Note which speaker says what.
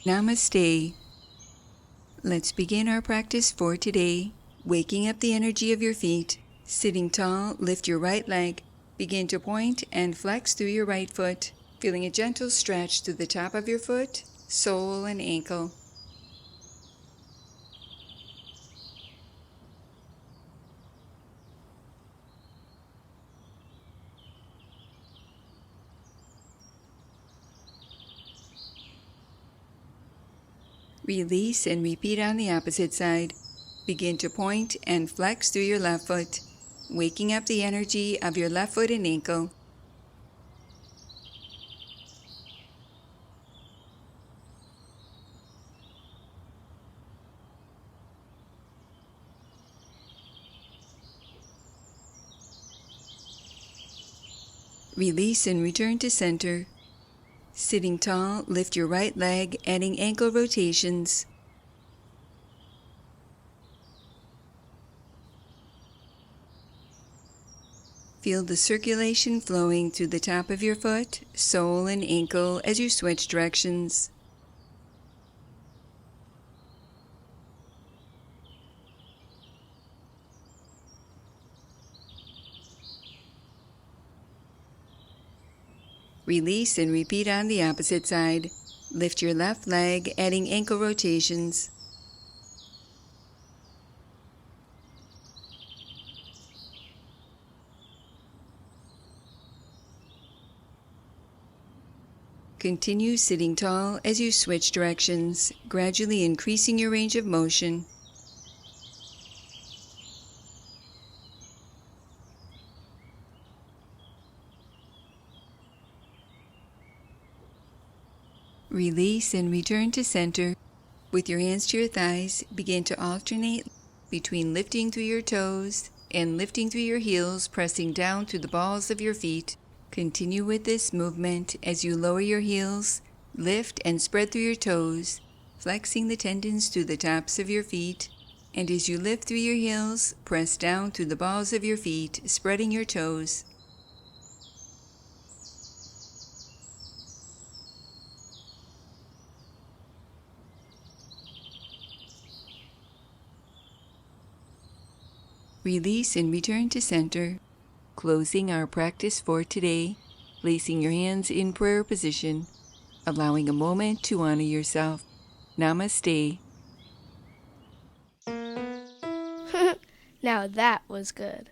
Speaker 1: Namaste. Let's begin our practice for today. Waking up the energy of your feet. Sitting tall, lift your right leg. Begin to point and flex through your right foot, feeling a gentle stretch through the top of your foot, sole and ankle. Release and repeat on the opposite side. Begin to point and flex through your left foot, waking up the energy of your left foot and ankle. Release and return to center. Sitting tall, lift your right leg, adding ankle rotations. Feel the circulation flowing through the top of your foot, sole and ankle as you switch directions. Release and repeat on the opposite side. Lift your left leg, adding ankle rotations. Continue sitting tall as you switch directions, gradually increasing your range of motion. Release and return to center. With your hands to your thighs, begin to alternate between lifting through your toes and lifting through your heels, pressing down through the balls of your feet. Continue with this movement as you lower your heels, lift and spread through your toes, flexing the tendons through the tops of your feet. And as you lift through your heels, press down through the balls of your feet, spreading your toes. Release and return to center. Closing our practice for today, placing your hands in prayer position, allowing a moment to honor yourself. Namaste.
Speaker 2: Now that was good.